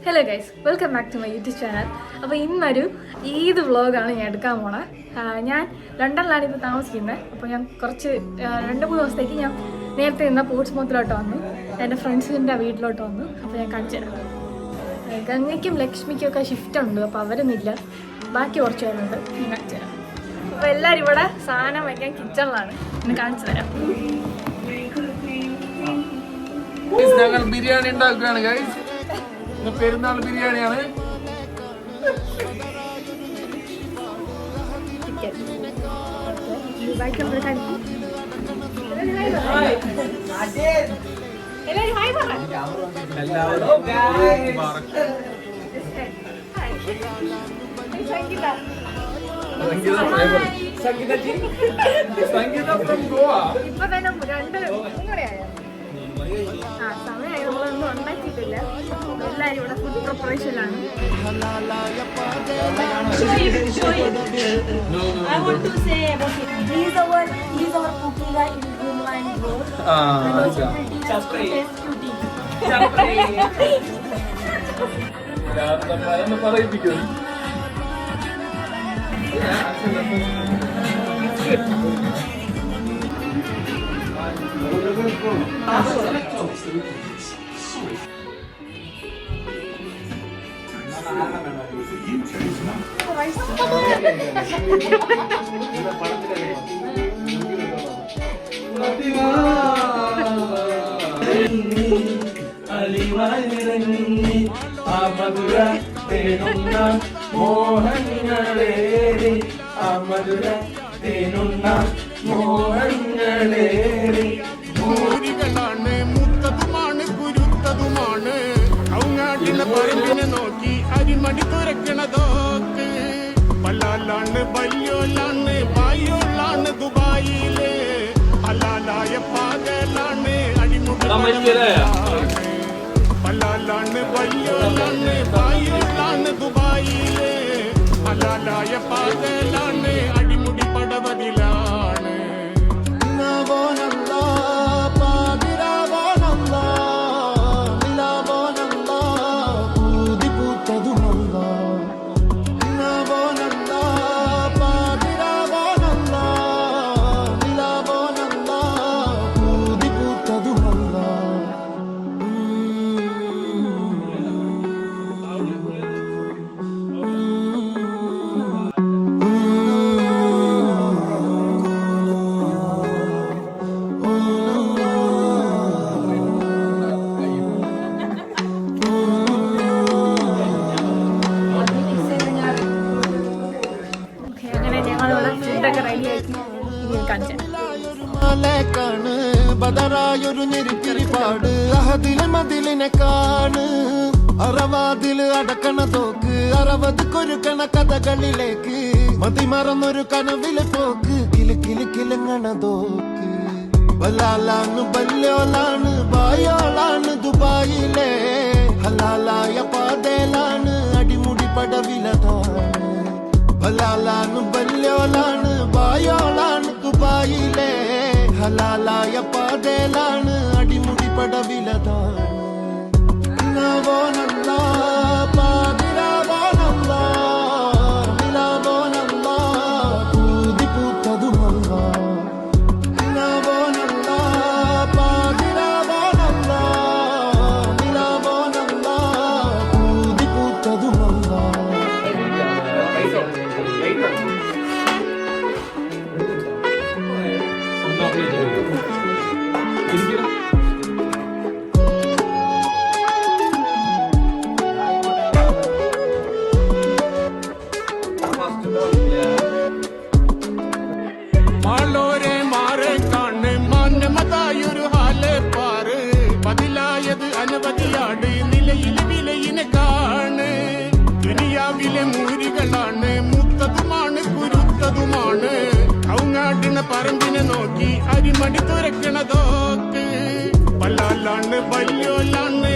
Hello guys, welcome back to my YouTube channel. അപ്പോൾ ഇന്നൊരു ഈദ് വ്ളോഗാണ് ഞാൻ എടുക്കാൻ പോണത്. ഞാൻ ലണ്ടനിലാണ് ഇപ്പോൾ താമസിക്കുന്നത്. അപ്പോൾ ഞാൻ കുറച്ച് 2-3 ദിവസത്തേക്ക് ഞാൻ നേരത്തെ നിന്ന പോർട്സ്മൗത്തിലോട്ട് വന്നു, എൻ്റെ ഫ്രണ്ട്സിൻ്റെ വീട്ടിലോട്ട് വന്നു. അപ്പോൾ ഞാൻ കാണിച്ചു തരാം. ഗംഗയ്ക്കും ലക്ഷ്മിക്കും ഒക്കെ ഷിഫ്റ്റ് ഉണ്ട്, അപ്പോൾ അവരൊന്നുമില്ല, ബാക്കി കുറച്ച് പേരുണ്ട്. ഞാൻ കാണിച്ചു തരാം. അപ്പോൾ എല്ലാവരും ഇവിടെ സാധനം വയ്ക്കാൻ കിച്ചണിലാണ്. ഇന്ന് കാണിച്ചു തരാം. ഞങ്ങൾ ബിരിയാണി ഉണ്ടാക്കുകയാണ് ഗൈസ്. പെരുന്നാൾ ബിരിയാണിയാണ്. സംഗീത ഫ്രം ഗോവ. ഇപ്പൊ തന്നെ 2-3 മണിയായോ? സമയമായി, നമ്മളൊന്നും ഉണ്ടാക്കിയിട്ടില്ല. എല്ലാവരും ഇവിടെ food പ്രിപ്പറേഷനിലാണ്. I want to say about it. He's our cooking guy in Gumla and Road. And also pretty cutie. പറയിപ്പിക്കും. മോഹങ്ങളേറി അമധുര തേനുന്ന മോഹങ്ങളേറി ാണ് മുത്തതുമാണ് കുരുത്തതുമാണ് ഔങ്ങാട്ടിന്റെ പറമ്പിനെ നോക്കി അരിമടി തുറക്കണതോക്ക് പല്ലാലാണ് ബല്യോലാണ് ബായോളാണ് ദുബായിലെ ഹലാലായ പാകലാണ് അടിമുടി പല്ലാലാണ് ബല്യോലാണ് ബായോളാണ് ദുബായിലെ ഹലാലായ പാകലാണ് അടിമുടി പടവതിലാണ്. ബദറായൊരു ഞെരുക്കിരിപ്പാട് അഹദില് മതിലിനെ കാണ് അറവാതില് അടക്കണ തോക്ക് 60 കൊരുക്കണ കഥകളിലേക്ക് മതിമറന്നൊരു കനവിലെ പോക്ക് കിലു കിലു കിലുങ്ങണ തോക്ക് ബലാലാണ് ബല്യോലാണ് ബായോളാണ് ദുബായിലെ ഹലാലായ പാതയിലാണ് അടിമുടി പടവിലതാണ് ബലാലാണ് ബല്യോലാണ് ബായോളാണ് ദുബായിലെ ഹലാലായ പാതയിലാണ് അടിമുടി പടവിലതാണ്. പൂതി പൂത്തതുമല്ല പൂതി പൂത്തതുമല്ല. മാളോരെ മാറെ കാണ് മാന്യമതായൊരു ഹാലെ പാറ് പതിലായത് അനവധിയാട് നിലയിലെ വിലയിനെ കാണ് ദുനിയാവിലെ മൂരികളാണ് മുത്തതുമാണ് കുരുത്തതുമാണ് ഔങ്ങാട്ടിന പറമ്പിനെ നോക്കി അരിമടി തുറക്കണതോക്ക് പല്ലാലാണ് ബല്യോലാണ്